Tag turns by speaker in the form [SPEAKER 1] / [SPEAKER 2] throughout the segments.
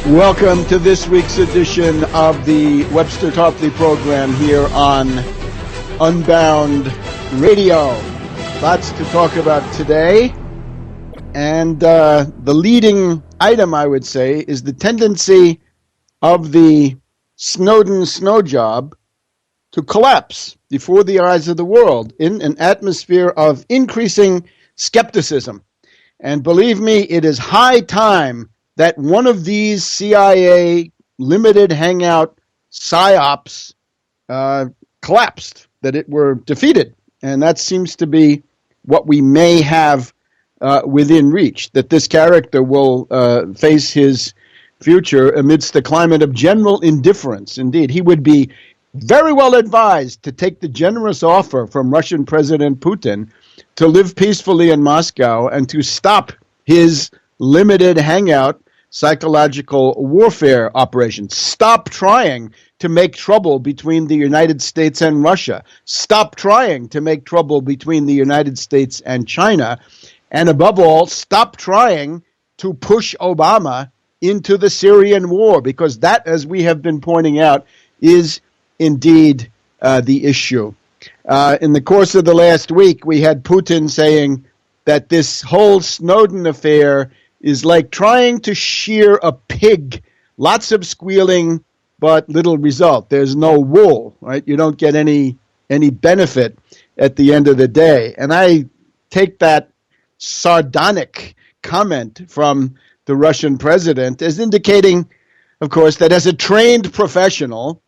[SPEAKER 1] Welcome to this week's edition of the Webster Tarpley program here on Unbound Radio. Lots to talk about today. And the leading item, I would say, is the tendency of the Snowden snow job to collapse before the eyes of the world in an atmosphere of increasing skepticism. And believe me, it is high time that one of these CIA limited hangout psyops collapsed, that it were defeated. And that seems to be what we may have within reach, that this character will face his future amidst a climate of general indifference. Indeed, he would be very well advised to take the generous offer from Russian President Putin to live peacefully in Moscow and to stop his limited hangout psychological warfare operation. Stop trying to make trouble between the United States and Russia. Stop trying to make trouble between the United States and China. And above all, stop trying to push Obama into the Syrian war, because that, as we have been pointing out, is indeed the issue. In the course of the last week, we had Putin saying that this whole Snowden affair is like trying to shear a pig. Lots of squealing, but little result. There's no wool, right? You don't get any benefit at the end of the day. And I take that sardonic comment from the Russian president as indicating, of course, that as a trained professional,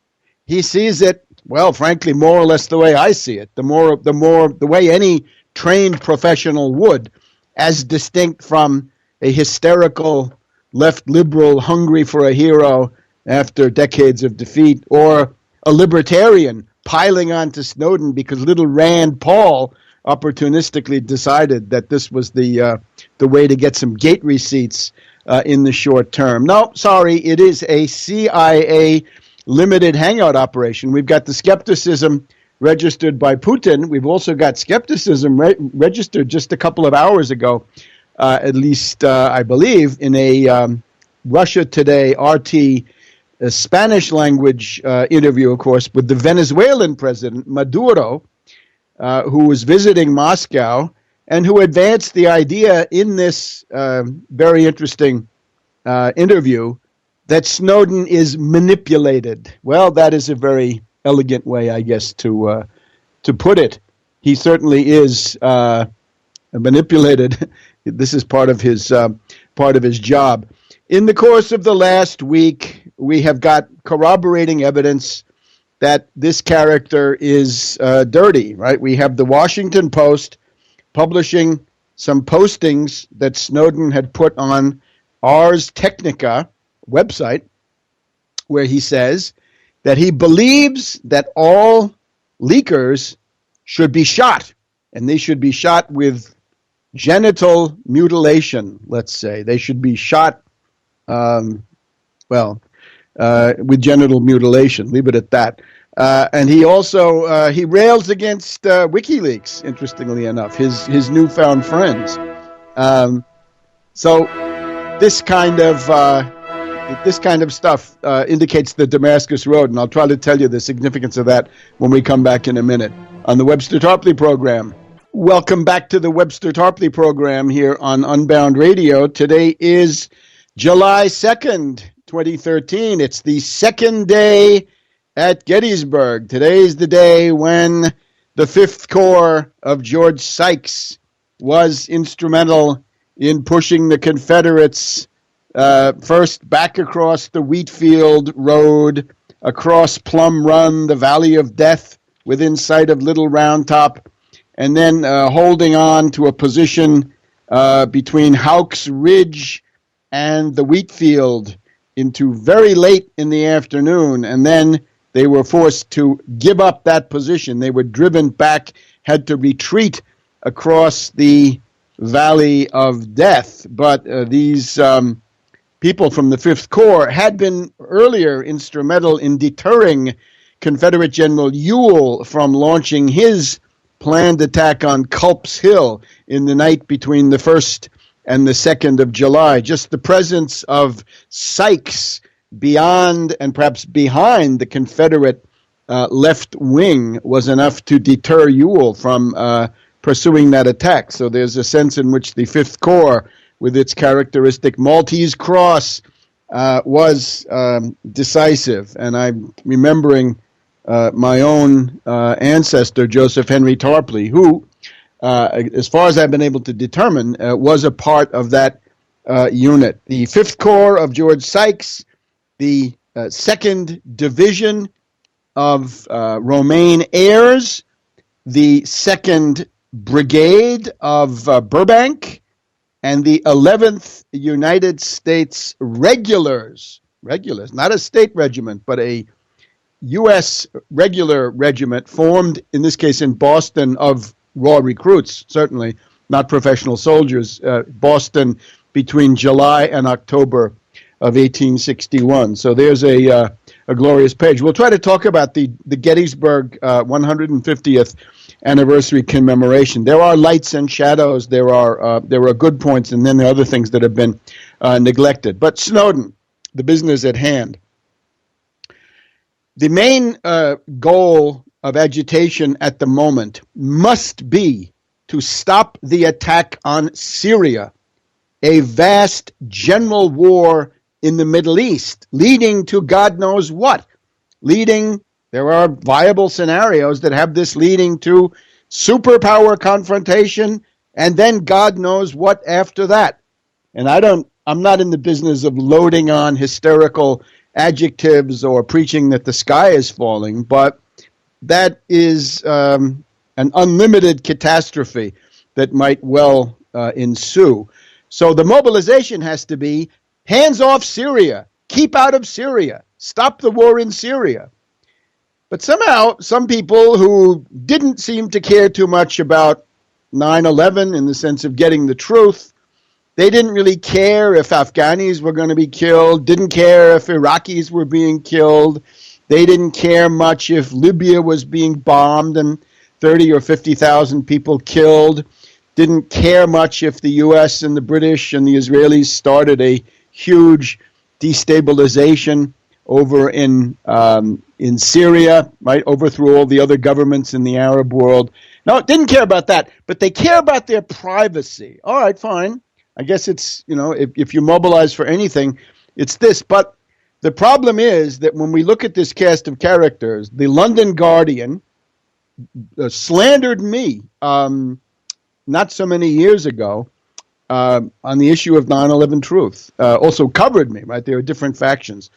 [SPEAKER 1] he sees it, well, frankly, more or less the way I see it, the way any trained professional would, as distinct from a hysterical left liberal hungry for a hero after decades of defeat, or a libertarian piling onto Snowden because little Rand Paul opportunistically decided that this was the way to get some gate receipts in the short term. No, sorry, it is a CIA limited hangout operation. We've got the skepticism registered by Putin. We've also got skepticism registered just a couple of hours ago, at least I believe, in a Russia Today RT Spanish language interview, of course, with the Venezuelan president, Maduro, who was visiting Moscow and who advanced the idea in this very interesting interview that Snowden is manipulated. Well, that is a very elegant way, I guess, to put it. He certainly is manipulated. This is part of his job. In the course of the last week, we have got corroborating evidence that this character is dirty, right? We have the Washington Post publishing some postings that Snowden had put on Ars Technica website, where he says that he believes that all leakers should be shot, and they should be shot with genital mutilation, let's say. They should be shot, with genital mutilation. Leave it at that. And he also, he rails against WikiLeaks, interestingly enough, his newfound friends. So this kind of stuff indicates the Damascus Road, and I'll try to tell you the significance of that when we come back in a minute on the Webster Tarpley program. Welcome back to the Webster Tarpley program here on Unbound Radio. Today is July 2nd, 2013. It's the second day at Gettysburg. Today is the day when the Fifth Corps of George Sykes was instrumental in pushing the Confederates first back across the Wheatfield Road, across Plum Run, the Valley of Death, within sight of Little Round Top, and then holding on to a position between Houck's Ridge and the Wheatfield into very late in the afternoon, and then they were forced to give up that position. They were driven back, had to retreat across the Valley of Death. But these people from the Fifth Corps had been earlier instrumental in deterring Confederate General Ewell from launching his planned attack on Culp's Hill in the night between the 1st and the 2nd of July. Just the presence of Sykes beyond and perhaps behind the Confederate left wing was enough to deter Ewell from pursuing that attack. So there's a sense in which the Fifth Corps, with its characteristic Maltese cross, was decisive. And I'm remembering my own ancestor, Joseph Henry Tarpley, who, as far as I've been able to determine, was a part of that unit. The Fifth Corps of George Sykes, the 2nd Division of Romaine Heirs, the 2nd Brigade of Burbank, and the 11th United States Regulars, not a state regiment, but a U.S. regular regiment formed, in this case in Boston, of raw recruits, certainly not professional soldiers, Boston between July and October of 1861. So there's a glorious page. We'll try to talk about the Gettysburg 150th anniversary commemoration. There are lights and shadows. There are good points, and then there are other things that have been neglected. But Snowden, the business at hand. The main goal of agitation at the moment must be to stop the attack on Syria, a vast general war in the Middle East, leading to God knows what. There are viable scenarios that have this leading to superpower confrontation, and then God knows what after that. And I'm not in the business of loading on hysterical adjectives or preaching that the sky is falling, but that is an unlimited catastrophe that might well ensue. So the mobilization has to be hands off Syria, keep out of Syria, stop the war in Syria. But somehow, some people who didn't seem to care too much about 9/11 in the sense of getting the truth, they didn't really care if Afghanis were going to be killed, didn't care if Iraqis were being killed, they didn't care much if Libya was being bombed and 30 or 50,000 people killed, didn't care much if the U.S. and the British and the Israelis started a huge destabilization over in Syria, right, overthrew all the other governments in the Arab world. No, didn't care about that, but they care about their privacy. All right, fine. I guess it's, if you mobilize for anything, it's this. But the problem is that when we look at this cast of characters, the London Guardian slandered me not so many years ago on the issue of 9/11 truth. Also covered me, right? There are different factions.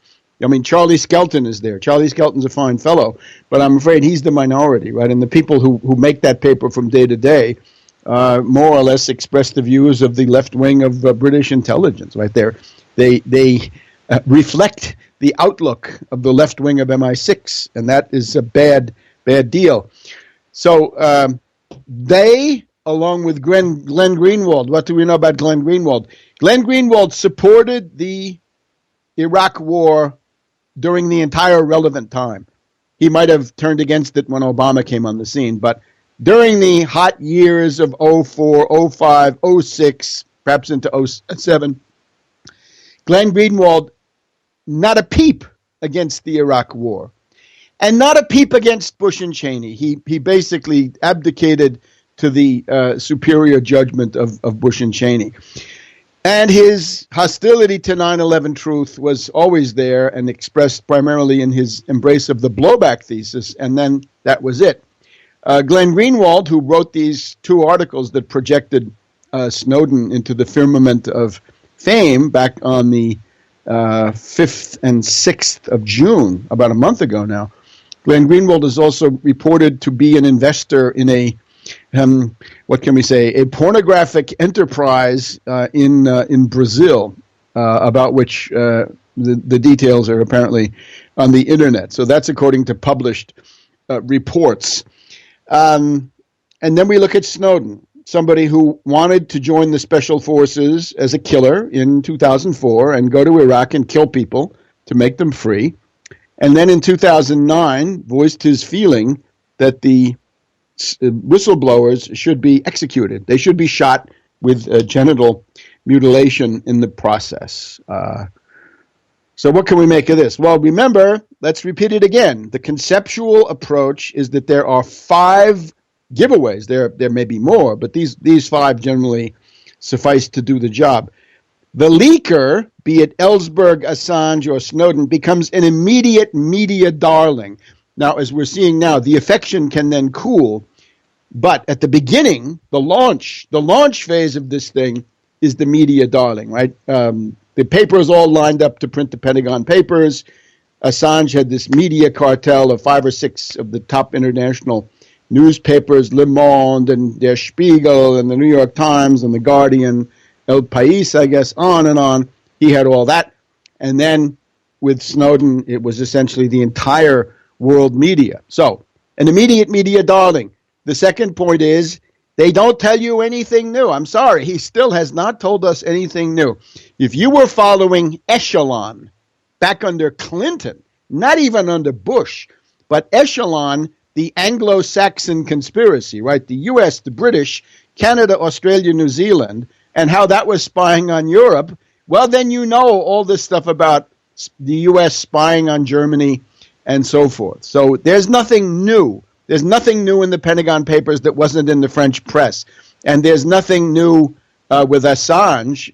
[SPEAKER 1] I mean, Charlie Skelton is there. Charlie Skelton's a fine fellow, but I'm afraid he's the minority, right? And the people who make that paper from day to day more or less express the views of the left wing of British intelligence, right there. They reflect the outlook of the left wing of MI6, and that is a bad deal. So they, along with Glenn Greenwald, what do we know about Glenn Greenwald? Glenn Greenwald supported the Iraq war during the entire relevant time. He might have turned against it when Obama came on the scene, but during the hot years of 04, 05, 06, perhaps into 07, Glenn Greenwald, not a peep against the Iraq war, and not a peep against Bush and Cheney. He basically abdicated to the superior judgment of Bush and Cheney. And his hostility to 9/11 truth was always there and expressed primarily in his embrace of the blowback thesis, and then that was it. Glenn Greenwald, who wrote these two articles that projected Snowden into the firmament of fame back on the 5th and 6th of June, about a month ago now, Glenn Greenwald is also reported to be an investor in a what can we say, a pornographic enterprise in Brazil, about which the details are apparently on the internet. So that's according to published reports. And then we look at Snowden, somebody who wanted to join the special forces as a killer in 2004 and go to Iraq and kill people to make them free. And then in 2009 voiced his feeling that the whistleblowers should be executed. They should be shot with genital mutilation in the process. So what can we make of this? Well, remember, let's repeat it again. The conceptual approach is that there are 5 giveaways. There may be more, but these 5 generally suffice to do the job. The leaker, be it Ellsberg, Assange, or Snowden, becomes an immediate media darling. Now, as we're seeing now, the affection can then cool, but at the beginning, the launch phase of this thing is the media darling, right? The papers all lined up to print the Pentagon Papers. Assange had this media cartel of 5 or 6 of the top international newspapers, Le Monde and Der Spiegel and the New York Times and the Guardian, El País, I guess, on and on. He had all that. And then with Snowden, it was essentially the entire world media. So, an immediate media darling. The second point is, they don't tell you anything new. I'm sorry, he still has not told us anything new. If you were following Echelon back under Clinton, not even under Bush, but Echelon, the Anglo-Saxon conspiracy, right? The US, the British, Canada, Australia, New Zealand, and how that was spying on Europe, well, then you know all this stuff about the US spying on Germany and so forth. So there's nothing new. There's nothing new in the Pentagon Papers that wasn't in the French press. And there's nothing new with Assange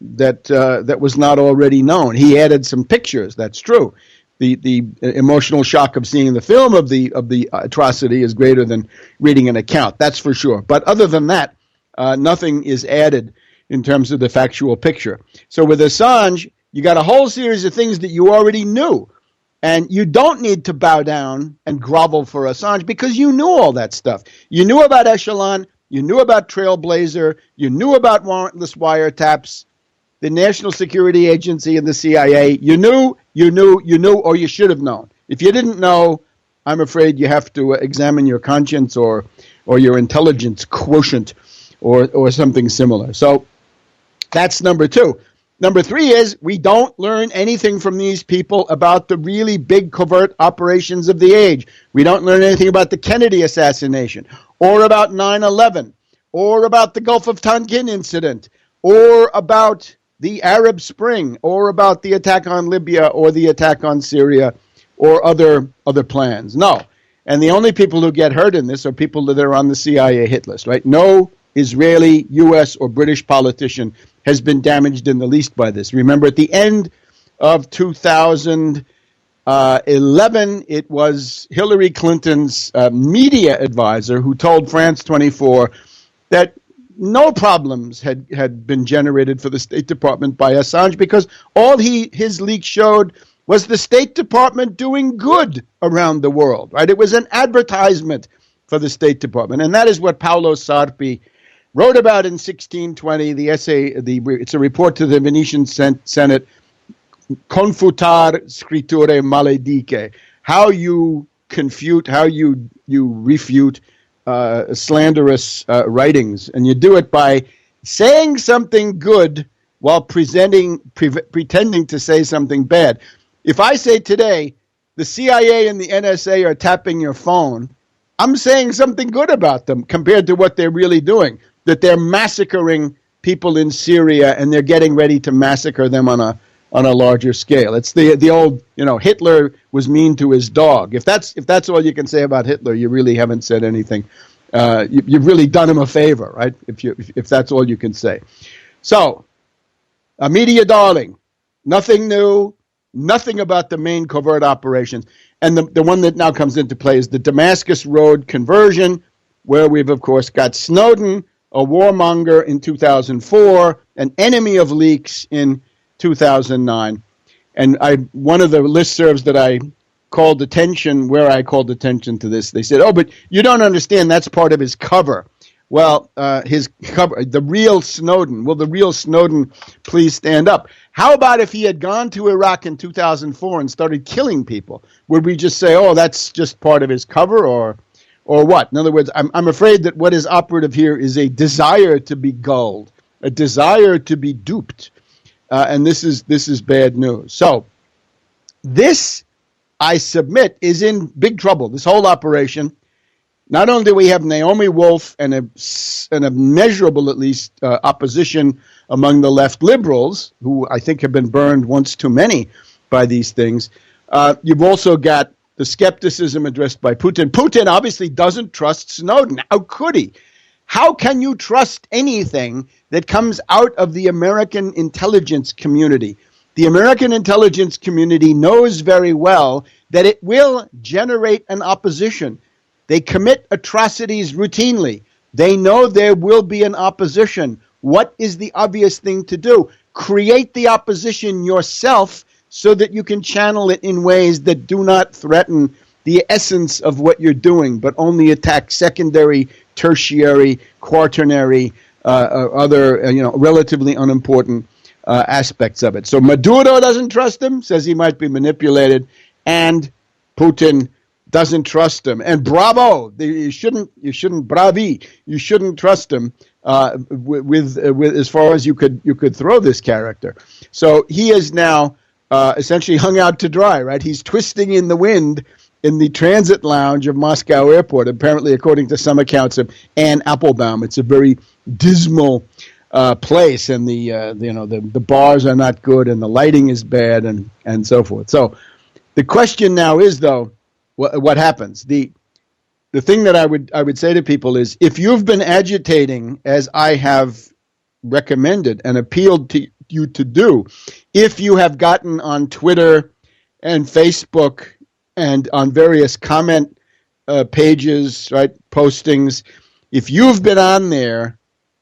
[SPEAKER 1] that was not already known. He added some pictures, that's true. The emotional shock of seeing the film of the atrocity is greater than reading an account, that's for sure. But other than that, nothing is added in terms of the factual picture. So with Assange, you got a whole series of things that you already knew. And you don't need to bow down and grovel for Assange because you knew all that stuff. You knew about Echelon. You knew about Trailblazer. You knew about warrantless wiretaps, the National Security Agency and the CIA. You knew, or you should have known. If you didn't know, I'm afraid you have to examine your conscience or your intelligence quotient or something similar. So that's number 2. Number 3 is we don't learn anything from these people about the really big covert operations of the age. We don't learn anything about the Kennedy assassination or about 9/11 or about the Gulf of Tonkin incident or about the Arab Spring or about the attack on Libya or the attack on Syria or other plans. No. And the only people who get hurt in this are people that are on the CIA hit list, right? No Israeli, U.S., or British politician has been damaged in the least by this. Remember, at the end of 2011, it was Hillary Clinton's media advisor who told France 24 that no problems had been generated for the State Department by Assange because all his leak showed was the State Department doing good around the world, right? It was an advertisement for the State Department, and that is what Paolo Sarpi wrote about in 1620, the essay, it's a report to the Venetian Senate, Confutar Scritture Malediche, how you confute, how you refute slanderous writings. And you do it by saying something good while pretending to say something bad. If I say today, the CIA and the NSA are tapping your phone, I'm saying something good about them compared to what they're really doing. That they're massacring people in Syria and they're getting ready to massacre them on a larger scale. It's the old, Hitler was mean to his dog. If that's all you can say about Hitler, you really haven't said anything. You've really done him a favor, right? If that's all you can say. So, a media darling, nothing new, nothing about the main covert operations. And the one that now comes into play is the Damascus Road conversion, where we've, of course, got Snowden, a warmonger in 2004, an enemy of leaks in 2009. And one of the listservs that I called attention to this, they said, oh, but you don't understand, that's part of his cover. Well, his cover, the real Snowden, will the real Snowden please stand up? How about if he had gone to Iraq in 2004 and started killing people? Would we just say, oh, that's just part of his cover, or what? In other words, I'm afraid that what is operative here is a desire to be gulled, a desire to be duped, and this is bad news. So this, I submit, is in big trouble. This whole operation. not only do we have Naomi Wolf and an immeasurable, at least, opposition among the left liberals, who I think have been burned once too many by these things, you've also got the skepticism addressed by Putin. Putin obviously doesn't trust Snowden. How could he? How can you trust anything that comes out of the American intelligence community? The American intelligence community knows very well that it will generate an opposition. They commit atrocities routinely. They know there will be an opposition. What is the obvious thing to do? Create the opposition yourself so that you can channel it in ways that do not threaten the essence of what you're doing, but only attack secondary, tertiary, quaternary, other, relatively unimportant aspects of it. So Maduro doesn't trust him, says he might be manipulated, and Putin doesn't trust him. And bravo, you shouldn't trust him with as far as you could throw this character. So he is now essentially hung out to dry, right? He's twisting in the wind in the transit lounge of Moscow airport, apparently according to some accounts of Anne Applebaum. It's a very dismal place, and the bars are not good, and the lighting is bad, and so forth. So the question now is, though, what happens? The thing that I would say to people is, if you've been agitating, as I have recommended and appealed to you to do, if you have gotten on Twitter and Facebook and on various comment pages, right, postings, if you've been on there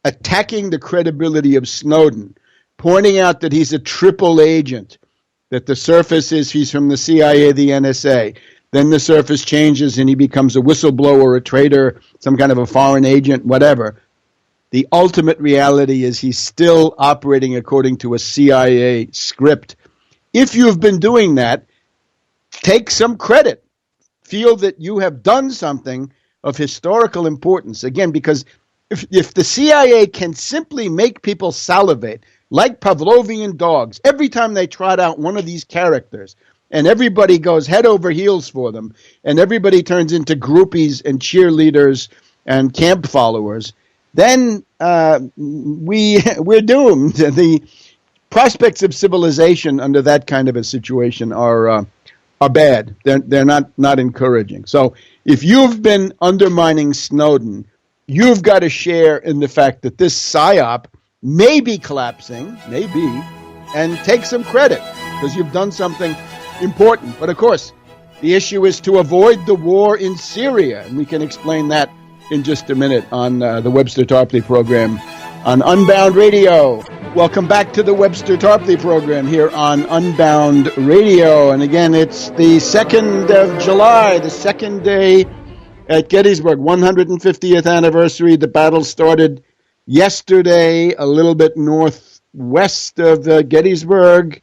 [SPEAKER 1] attacking the credibility of Snowden, pointing out that he's a triple agent, that the surface is he's from the CIA, the NSA, then the surface changes and he becomes a whistleblower, a traitor, some kind of a foreign agent, whatever. The ultimate reality is he's still operating according to a CIA script. If you've been doing that, take some credit. Feel that you have done something of historical importance. Again, because if the CIA can simply make people salivate, like Pavlovian dogs, every time they trot out one of these characters, and everybody goes head over heels for them, and everybody turns into groupies and cheerleaders and camp followers, then we're doomed. The prospects of civilization under that kind of a situation are bad. They're not encouraging. So if you've been undermining Snowden, you've got to share in the fact that this psyop may be collapsing, and take some credit because you've done something important. But of course, the issue is to avoid the war in Syria, and we can explain that in just a minute on the Webster Tarpley program on Unbound Radio. Welcome back to the Webster Tarpley program here on Unbound Radio. And again, it's the 2nd of July, the second day at Gettysburg, 150th anniversary. The battle started yesterday, a little bit northwest of Gettysburg.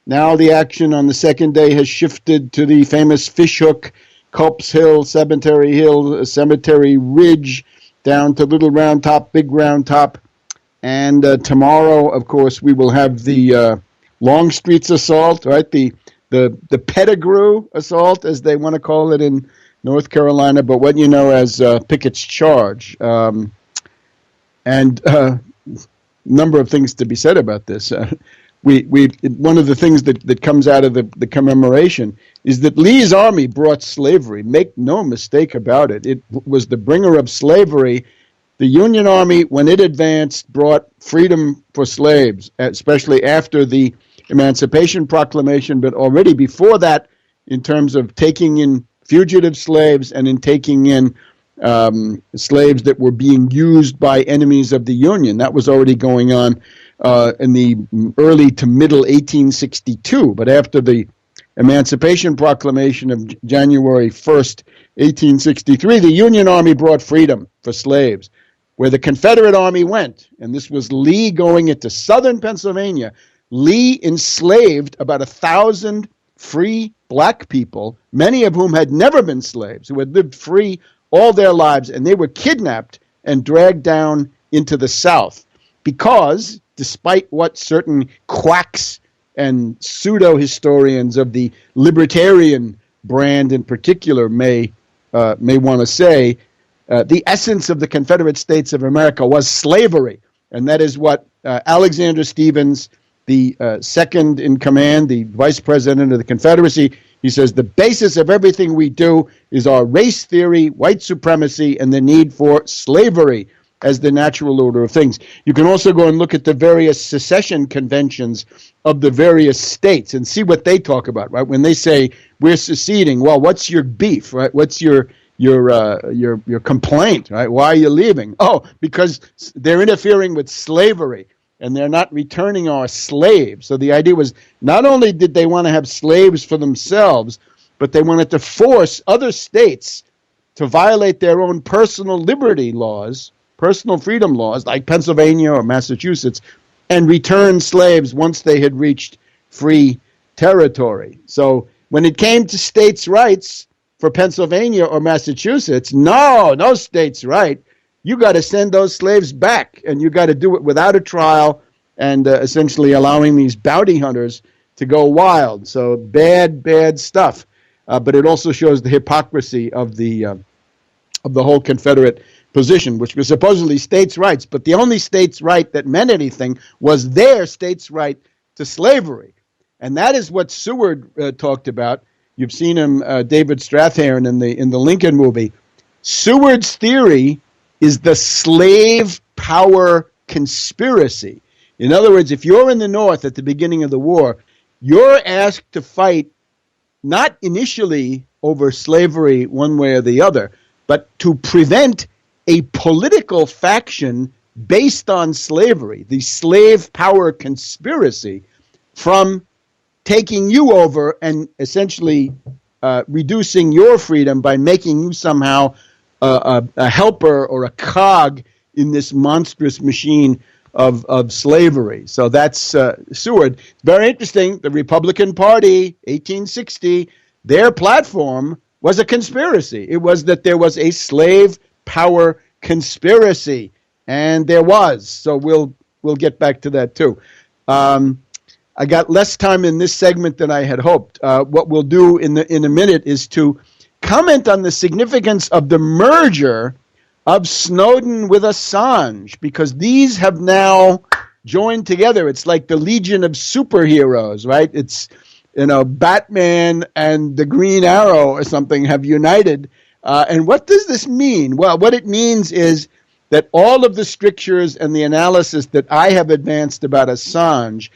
[SPEAKER 1] Now the action on the second day has shifted to the famous Fishhook, Culp's Hill, Cemetery Ridge, down to Little Round Top, Big Round Top. And tomorrow, of course, we will have the Longstreet's assault, right? The Pettigrew assault, as they want to call it in North Carolina, but what you know as Pickett's Charge. And a number of things to be said about this. One of the things that comes out of the commemoration is that Lee's army brought slavery. Make no mistake about it. It was the bringer of slavery. The Union Army, when it advanced, brought freedom for slaves, especially after the Emancipation Proclamation, but already before that, in terms of taking in fugitive slaves and in taking in slaves that were being used by enemies of the Union. That was already going on in the early to middle 1862. But after the Emancipation Proclamation of January 1st, 1863, the Union Army brought freedom for slaves. Where the Confederate Army went, and this was Lee going into southern Pennsylvania, Lee enslaved about 1,000 free black people, many of whom had never been slaves, who had lived free all their lives, and they were kidnapped and dragged down into the South because, despite what certain quacks and pseudo-historians of the libertarian brand in particular may want to say, the essence of the Confederate States of America was slavery. And that is what Alexander Stephens, the second in command, the vice president of the Confederacy, he says the basis of everything we do is our race theory, white supremacy, and the need for slavery as the natural order of things. You can also go and look at the various secession conventions of the various states and see what they talk about, right? When they say we're seceding, well, what's your beef, right? What's your complaint, right? Why are you leaving? Oh, because they're interfering with slavery and they're not returning our slaves. So the idea was not only did they want to have slaves for themselves, but they wanted to force other states to violate their own personal liberty laws, personal freedom laws, like Pennsylvania or Massachusetts, and return slaves once they had reached free territory. So when it came to states' rights for Pennsylvania or Massachusetts, no states' right. You got to send those slaves back, and you got to do it without a trial and essentially allowing these bounty hunters to go wild. So bad stuff. But it also shows the hypocrisy of the whole Confederate position, which was supposedly states' rights, but the only states' right that meant anything was their states' right to slavery. And that is what Seward talked about. You've seen him, David Strathairn, in the Lincoln movie. Seward's theory is the slave power conspiracy. In other words, if you're in the North at the beginning of the war, you're asked to fight not initially over slavery one way or the other, but to prevent a political faction based on slavery, the slave power conspiracy, from taking you over and essentially reducing your freedom by making you somehow a helper or a cog in this monstrous machine of slavery. So that's Seward. Very interesting. The Republican Party, 1860, their platform was a conspiracy. It was that there was a slave power conspiracy, and there was. So we'll get back to that too. I got less time in this segment than I had hoped. What we'll do in a minute is to comment on the significance of the merger of Snowden with Assange, because these have now joined together. It's like the Legion of Superheroes, right? It's, Batman and the Green Arrow or something have united. And what does this mean? Well, what it means is that all of the strictures and the analysis that I have advanced about Assange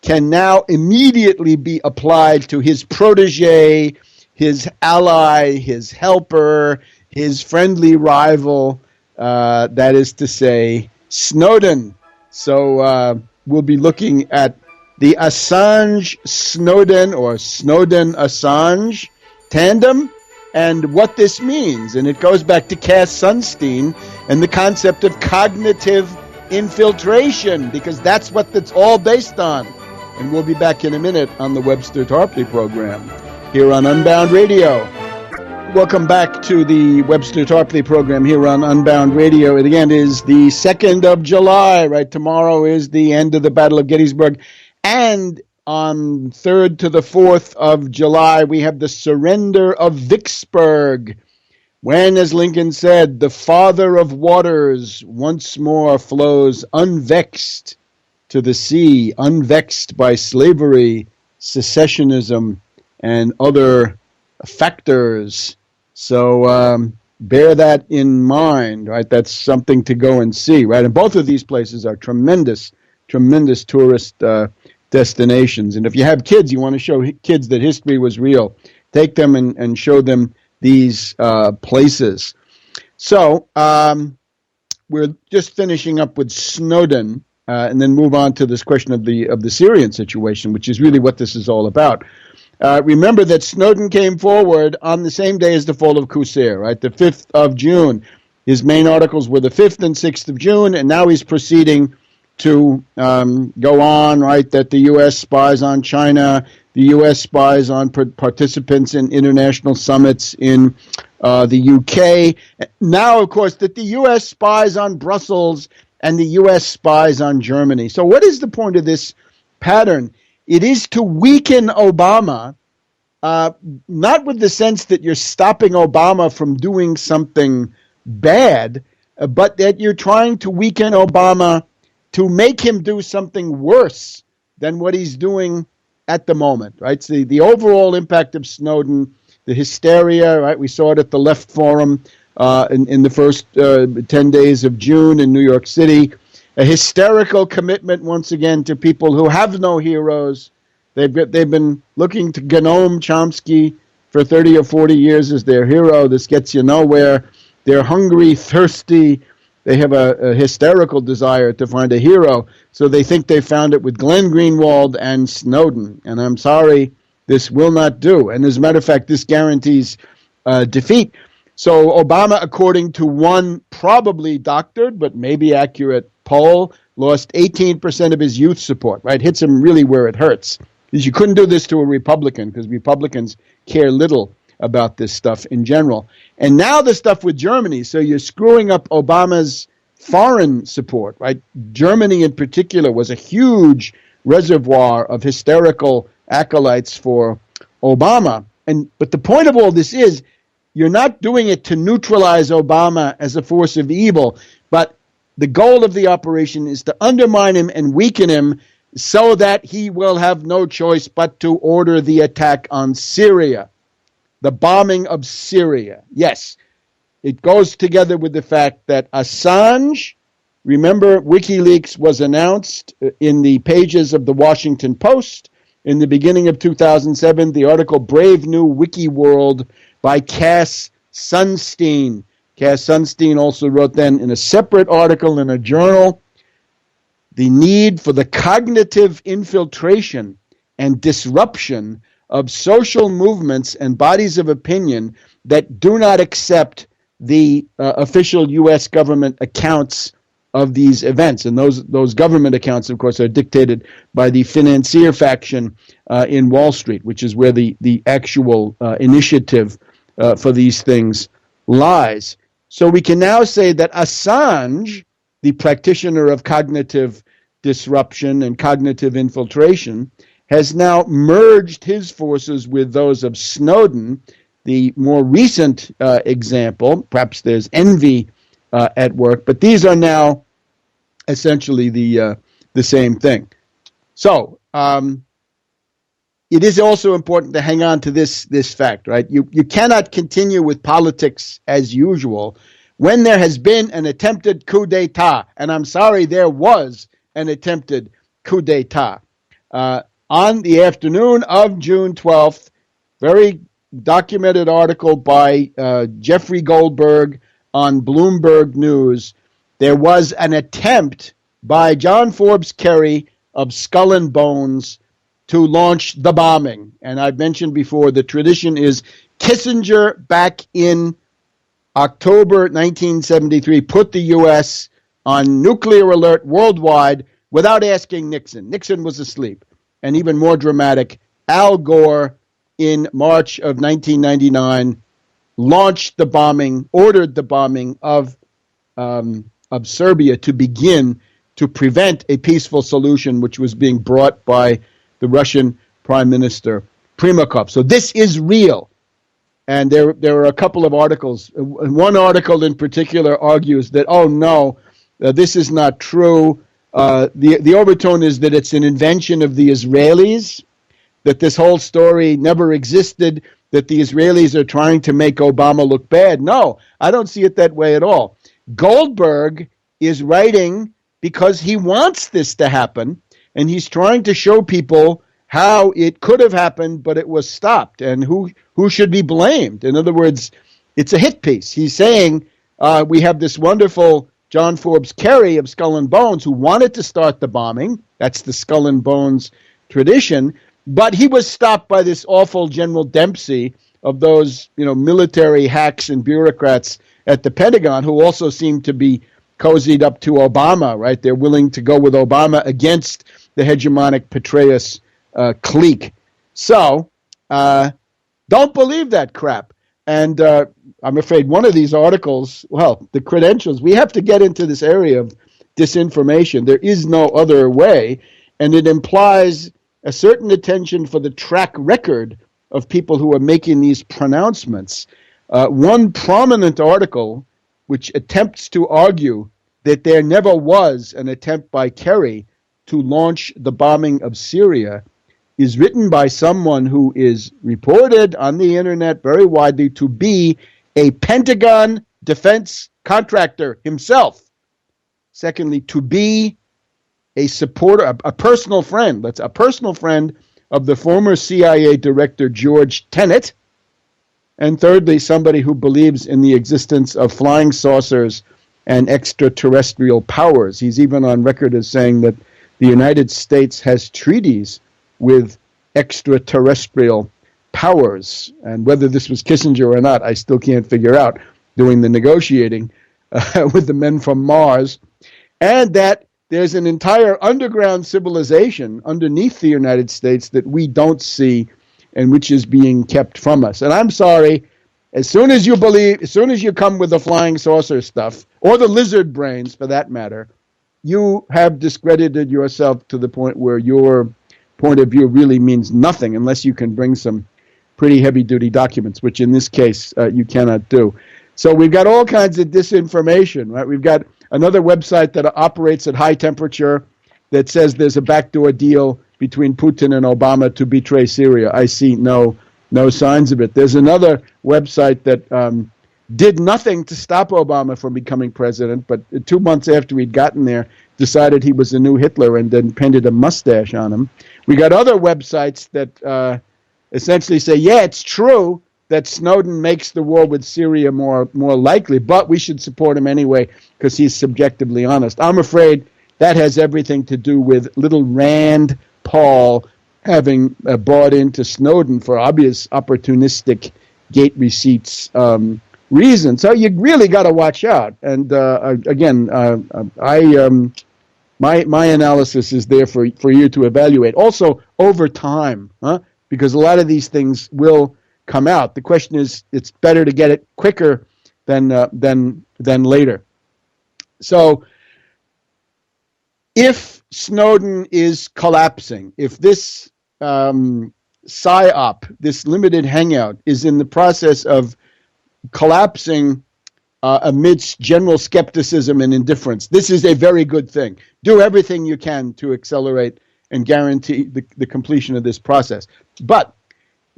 [SPEAKER 1] can now immediately be applied to his protege, his ally, his helper, his friendly rival, that is to say, Snowden. So we'll be looking at the Assange-Snowden or Snowden-Assange tandem and what this means. And it goes back to Cass Sunstein and the concept of cognitive infiltration, because that's what it's all based on. And we'll be back in a minute on the Webster Tarpley program here on Unbound Radio. Welcome back to the Webster Tarpley program here on Unbound Radio. It again is the 2nd of July, right? Tomorrow is the end of the Battle of Gettysburg. And on 3rd to the 4th of July, we have the surrender of Vicksburg, when, as Lincoln said, the father of waters once more flows unvexed to the sea, unvexed by slavery, secessionism, and other factors. So bear that in mind, right? That's something to go and see, right? And both of these places are tremendous tourist destinations. And if you have kids, you want to show kids that history was real, take them and show them these places. So we're just finishing up with Snowden, and then move on to this question of the Syrian situation, which is really what this is all about. Remember that Snowden came forward on the same day as the fall of Coup, right? The 5th of June. His main articles were the 5th and 6th of June, and now he's proceeding to go on, right, that the U.S. spies on China, the U.S. spies on participants in international summits in the U.K. Now, of course, that the U.S. spies on Brussels and the U.S. spies on Germany. So what is the point of this pattern? It is to weaken Obama, not with the sense that you're stopping Obama from doing something bad, but that you're trying to weaken Obama to make him do something worse than what he's doing at the moment, right? So the overall impact of Snowden, the hysteria, right? We saw it at the Left Forum in the first 10 days of June in New York City. A hysterical commitment, once again, to people who have no heroes. They've been looking to Noam Chomsky for 30 or 40 years as their hero. This gets you nowhere. They're hungry, thirsty. They have a hysterical desire to find a hero. So they think they found it with Glenn Greenwald and Snowden. And I'm sorry, this will not do. And as a matter of fact, this guarantees defeat. So Obama, according to one probably doctored but maybe accurate poll, lost 18% of his youth support, right? Hits him really where it hurts. Because you couldn't do this to a Republican, because Republicans care little about this stuff in general. And now the stuff with Germany, so you're screwing up Obama's foreign support, right? Germany in particular was a huge reservoir of hysterical acolytes for Obama. But the point of all this is, you're not doing it to neutralize Obama as a force of evil, but the goal of the operation is to undermine him and weaken him so that he will have no choice but to order the attack on Syria, the bombing of Syria. Yes, it goes together with the fact that Assange, remember, WikiLeaks was announced in the pages of the Washington Post in the beginning of 2007, the article Brave New Wiki World by Cass Sunstein. Cass Sunstein also wrote then in a separate article in a journal, the need for the cognitive infiltration and disruption of social movements and bodies of opinion that do not accept the official U.S. government accounts of these events. And those government accounts, of course, are dictated by the financier faction in Wall Street, which is where the actual initiative for these things lies. So we can now say that Assange, the practitioner of cognitive disruption and cognitive infiltration, has now merged his forces with those of Snowden. The more recent example, perhaps there's envy at work, but these are now essentially the same thing. So it is also important to hang on to this fact, right? You cannot continue with politics as usual when there has been an attempted coup d'etat, and I'm sorry, there was an attempted coup d'etat. On the afternoon of June 12th, very documented article by Jeffrey Goldberg on Bloomberg News, there was an attempt by John Forbes Kerry of Skull and Bones to launch the bombing. And I've mentioned before, the tradition is Kissinger back in October 1973 put the U.S. on nuclear alert worldwide without asking Nixon. Nixon was asleep. And even more dramatic, Al Gore in March of 1999 launched the bombing, ordered the bombing of Serbia to begin to prevent a peaceful solution which was being brought by the Russian Prime Minister Primakov. So this is real. And there are a couple of articles. One article in particular argues that, oh no, this is not true. The overtone is that it's an invention of the Israelis, that this whole story never existed, that the Israelis are trying to make Obama look bad. No, I don't see it that way at all. Goldberg is writing because he wants this to happen, and he's trying to show people how it could have happened, but it was stopped, and who should be blamed. In other words, it's a hit piece. He's saying we have this wonderful John Forbes Kerry of Skull and Bones who wanted to start the bombing. That's the Skull and Bones tradition. But he was stopped by this awful General Dempsey of those, military hacks and bureaucrats at the Pentagon who also seem to be cozied up to Obama, right? They're willing to go with Obama against the hegemonic Petraeus clique. So don't believe that crap. And I'm afraid one of these articles, the credentials, we have to get into this area of disinformation. There is no other way. And it implies a certain attention for the track record of people who are making these pronouncements. One prominent article which attempts to argue that there never was an attempt by Kerry to launch the bombing of Syria, is written by someone who is reported on the internet very widely to be a Pentagon defense contractor himself. Secondly, to be a supporter, a personal friend, that's a personal friend of the former CIA director George Tenet. And thirdly, somebody who believes in the existence of flying saucers and extraterrestrial powers. He's even on record as saying that the United States has treaties with extraterrestrial powers. And whether this was Kissinger or not, I still can't figure out, doing the negotiating with the men from Mars. And that there's an entire underground civilization underneath the United States that we don't see and which is being kept from us. And I'm sorry, as soon as you come with the flying saucer stuff, or the lizard brains for that matter, you have discredited yourself to the point where your point of view really means nothing unless you can bring some pretty heavy-duty documents, which in this case you cannot do. So we've got all kinds of disinformation, right? We've got another website that operates at high temperature that says there's a backdoor deal between Putin and Obama to betray Syria. I see no signs of it. There's another website that did nothing to stop Obama from becoming president, but 2 months after he'd gotten there, decided he was a new Hitler and then painted a mustache on him. We got other websites that essentially say, yeah, it's true that Snowden makes the war with Syria more likely, but we should support him anyway because he's subjectively honest. I'm afraid that has everything to do with little Rand Paul having bought into Snowden for obvious opportunistic gate receipts reasons. So you really got to watch out. And again, my analysis is there for you to evaluate. Also, over time, because a lot of these things will come out. The question is, it's better to get it quicker than later. So, if Snowden is collapsing, if this psyop, this limited hangout, is in the process of collapsing amidst general skepticism and indifference, this is a very good thing. Do everything you can to accelerate and guarantee the completion of this process. But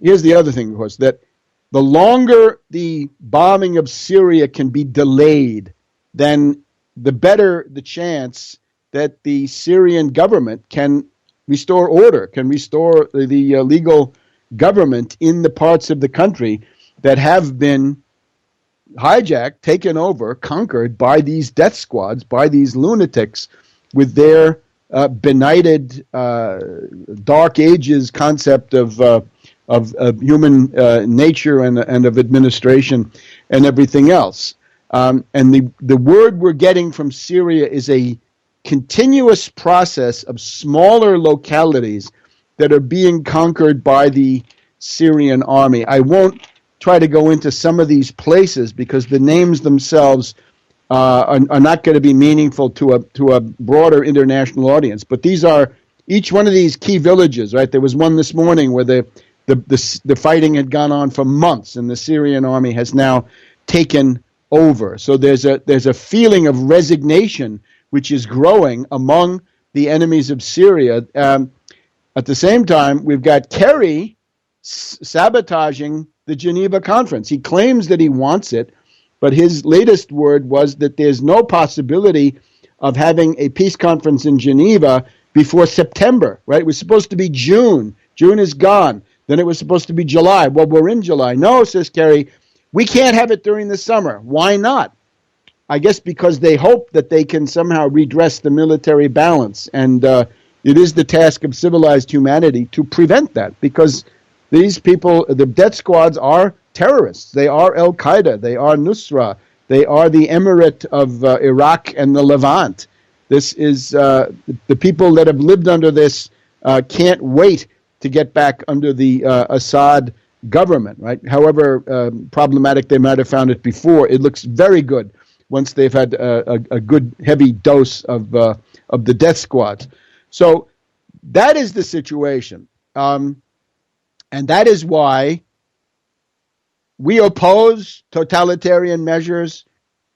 [SPEAKER 1] here's the other thing, of course, that the longer the bombing of Syria can be delayed, then the better the chance that the Syrian government can restore order, can restore the legal government in the parts of the country that have been hijacked, taken over, conquered by these death squads, by these lunatics with their benighted Dark Ages concept of human nature and of administration and everything else. And the word we're getting from Syria is a continuous process of smaller localities that are being conquered by the Syrian army. I won't try to go into some of these places because the names themselves are not going to be meaningful to a broader international audience. But these are each one of these key villages, right? There was one this morning where the fighting had gone on for months, and the Syrian army has now taken over. So there's a feeling of resignation which is growing among the enemies of Syria. At the same time, we've got Kerry sabotaging the Geneva conference. He claims that he wants it, but his latest word was that there's no possibility of having a peace conference in Geneva before September, right? It was supposed to be June. June is gone. Then it was supposed to be July. Well, we're in July. No, says Kerry, we can't have it during the summer. Why not? I guess because they hope that they can somehow redress the military balance. And it is the task of civilized humanity to prevent that, because these people, the death squads, are terrorists. They are Al-Qaeda. They are Nusra. They are the Emirate of Iraq and the Levant. This is the people that have lived under this can't wait to get back under the Assad government, right? However problematic they might have found it before, it looks very good once they've had a good heavy dose of the death squads. So that is the situation. And that is why we oppose totalitarian measures.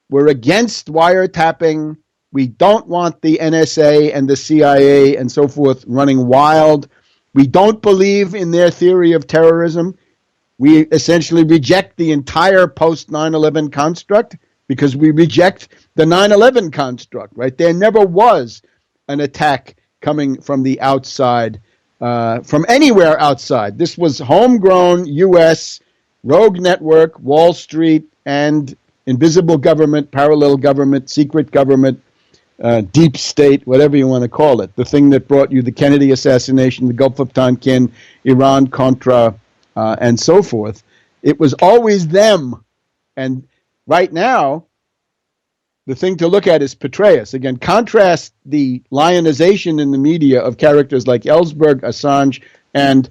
[SPEAKER 1] We're against wiretapping. We don't want the NSA and the CIA and so forth running wild. We don't believe in their theory of terrorism. We essentially reject the entire post 9/11 construct because we reject the 9/11 construct, right? There never was an attack coming from the outside, from anywhere outside. This was homegrown U.S. rogue network, Wall Street, and invisible government, parallel government, secret government, deep state, whatever you want to call it. The thing that brought you the Kennedy assassination, the Gulf of Tonkin, Iran Contra, and so forth. It was always them. And right now, the thing to look at is Petraeus. Again, contrast the lionization in the media of characters like Ellsberg, Assange, and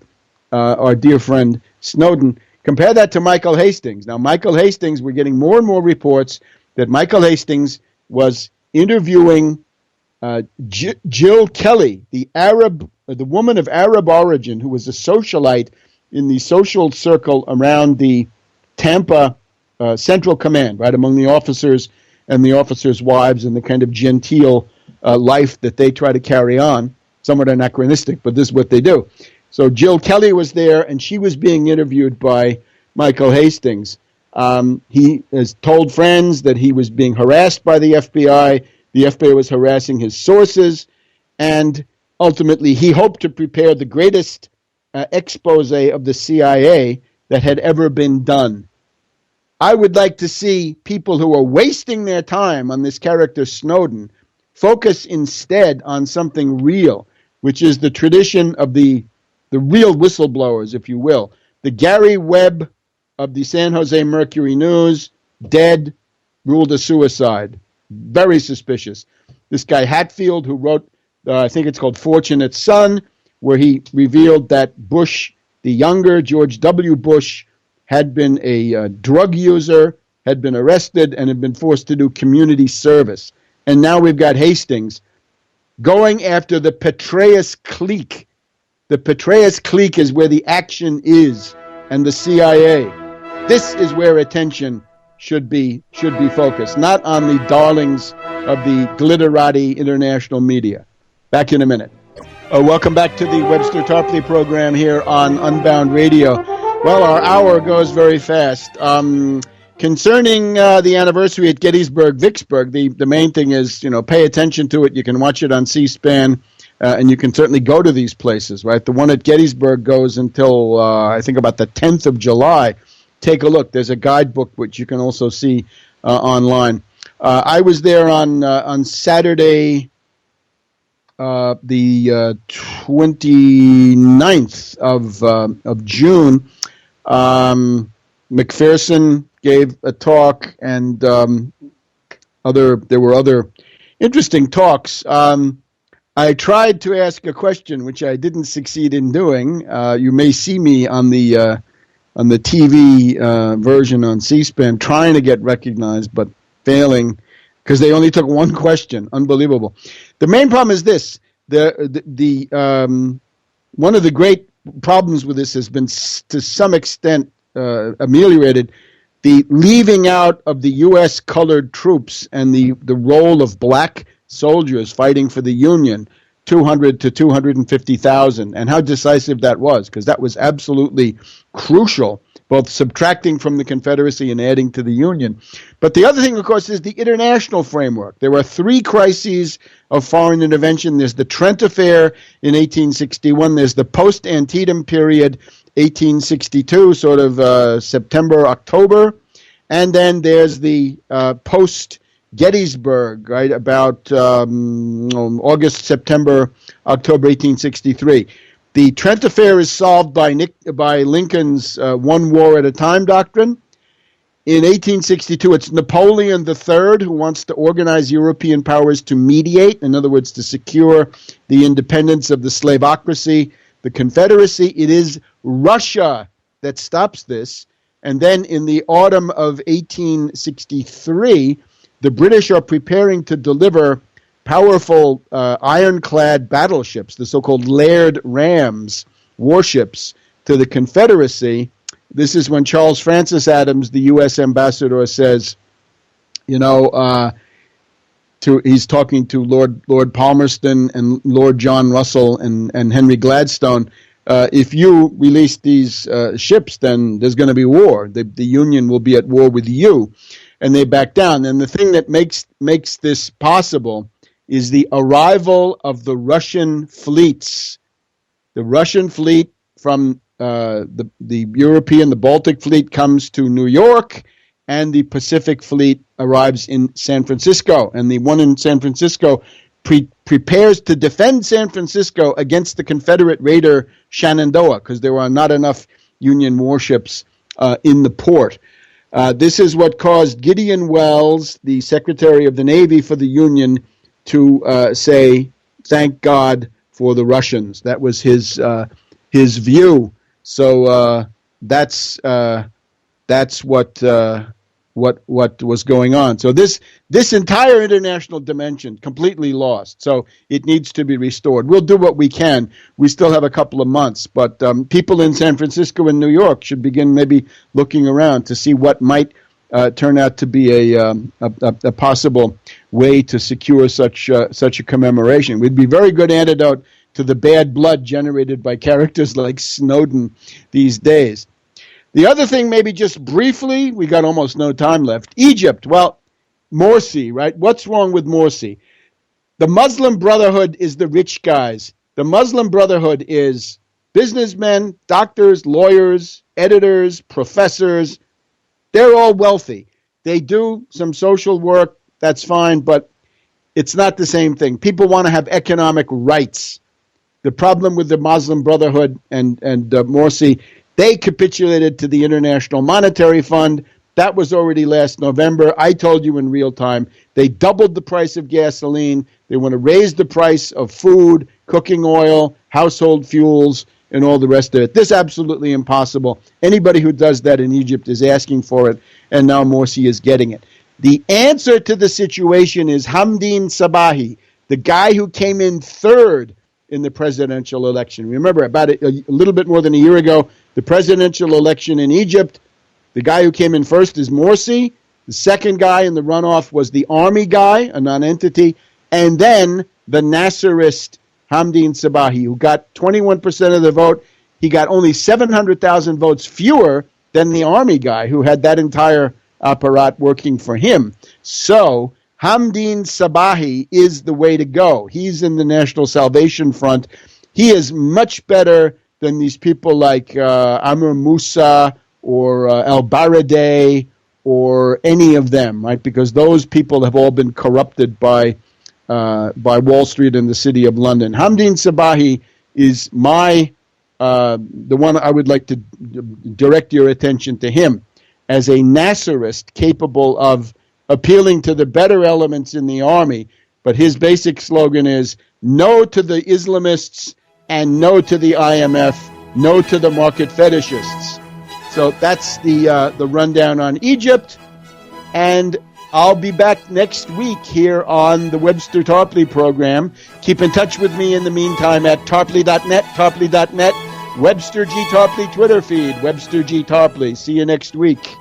[SPEAKER 1] our dear friend Snowden. Compare that to Michael Hastings. Now, Michael Hastings, we're getting more and more reports that Michael Hastings was interviewing Jill Kelly, the woman of Arab origin who was a socialite in the social circle around the Tampa Central Command, right, among the officers and the officers' wives and the kind of genteel life that they try to carry on. Somewhat anachronistic, but this is what they do. So Jill Kelly was there, and she was being interviewed by Michael Hastings. He has told friends that he was being harassed by the FBI. The FBI was harassing his sources, and ultimately he hoped to prepare the greatest expose of the CIA that had ever been done. I would like to see people who are wasting their time on this character Snowden focus instead on something real, which is the tradition of the real whistleblowers, if you will. The Gary Webb of the San Jose Mercury News, dead, ruled a suicide. Very suspicious. This guy Hatfield, who wrote, I think it's called Fortunate Son, where he revealed that Bush, the younger George W. Bush, had been a drug user, had been arrested, and had been forced to do community service. And now we've got Hastings going after the Petraeus clique. The Petraeus clique is where the action is, and the CIA. This is where attention should be focused, not on the darlings of the glitterati international media. Back in a minute. Welcome back to the Webster Tarpley program here on Unbound Radio. Well, our hour goes very fast. Concerning the anniversary at Gettysburg, the main thing is, pay attention to it. You can watch it on C-SPAN. And you can certainly go to these places, right? The one at Gettysburg goes until, I think, about the 10th of July. Take a look. There's a guidebook, which you can also see online. I was there on Saturday, the 29th of June. McPherson gave a talk, and there were other interesting talks. I tried to ask a question, which I didn't succeed in doing. You may see me on the TV version on C-SPAN trying to get recognized, but failing because they only took one question. Unbelievable. The main problem is this: the one of the great problems with this has been to some extent ameliorated. The leaving out of the U.S. colored troops and the role of black soldiers fighting for the Union, 200 to 250,000, and how decisive that was, because that was absolutely crucial, both subtracting from the Confederacy and adding to the Union. But the other thing, of course, is the international framework. There are three crises of foreign intervention. There's the Trent Affair in 1861. There's the post-Antietam period, 1862, sort of September, October. And then there's the post-Gettysburg, right, about August, September, October 1863. The Trent Affair is solved by Lincoln's one war at a time doctrine. In 1862, it's Napoleon III who wants to organize European powers to mediate, in other words, to secure the independence of the slavocracy, the Confederacy. It is Russia that stops this. And then in the autumn of 1863, the British are preparing to deliver powerful ironclad battleships, the so-called Laird Rams warships, to the Confederacy. This is when Charles Francis Adams, the U.S. ambassador, says, He's talking to Lord Palmerston and Lord John Russell and Henry Gladstone. If you release these ships, then there's going to be war. The Union will be at war with you, and they back down. And the thing that makes this possible is the arrival of the Russian fleets. The Russian fleet from the European, the Baltic fleet comes to New York, and the Pacific fleet arrives in San Francisco. And the one in San Francisco prepares to defend San Francisco against the Confederate raider Shenandoah, because there are not enough Union warships in the port. This is what caused Gideon Welles, the Secretary of the Navy for the Union, to say, "Thank God for the Russians." That was his view. So that's what was going on. So this entire international dimension completely lost. So it needs to be restored. We'll do what we can. We still have a couple of months, but people in San Francisco and New York should begin maybe looking around to see what might turn out to be a possible way to secure such a commemoration. It would be a very good antidote to the bad blood generated by characters like Snowden these days. The other thing, maybe just briefly, we got almost no time left. Egypt, well, Morsi, right? What's wrong with Morsi? The Muslim Brotherhood is the rich guys. The Muslim Brotherhood is businessmen, doctors, lawyers, editors, professors. They're all wealthy. They do some social work, that's fine, but it's not the same thing. People want to have economic rights. The problem with the Muslim Brotherhood and Morsi, they capitulated to the International Monetary Fund. That was already last November. I told you in real time. They doubled the price of gasoline. They want to raise the price of food, cooking oil, household fuels, and all the rest of it. This is absolutely impossible. Anybody who does that in Egypt is asking for it, and now Morsi is getting it. The answer to the situation is Hamdin Sabahi, the guy who came in third in the presidential election. Remember, about a little bit more than a year ago, the presidential election in Egypt, the guy who came in first is Morsi. The second guy in the runoff was the army guy, a non-entity, and then the Nasserist Hamdin Sabahi, who got 21% of the vote. He got only 700,000 votes fewer than the army guy, who had that entire apparat working for him. So Hamdin Sabahi is the way to go. He's in the National Salvation Front. He is much better than these people like Amr Moussa or al-Baradei or any of them, right? Because those people have all been corrupted by Wall Street and the City of London. Hamdin Sabahi is the one I would like to direct your attention to him as a Nasserist capable of appealing to the better elements in the army. But his basic slogan is no to the Islamists and no to the IMF, no to the market fetishists. So that's the rundown on Egypt. And I'll be back next week here on the Webster Tarpley program. Keep in touch with me in the meantime at tarpley.net, Webster G. Tarpley Twitter feed, Webster G. Tarpley. See you next week.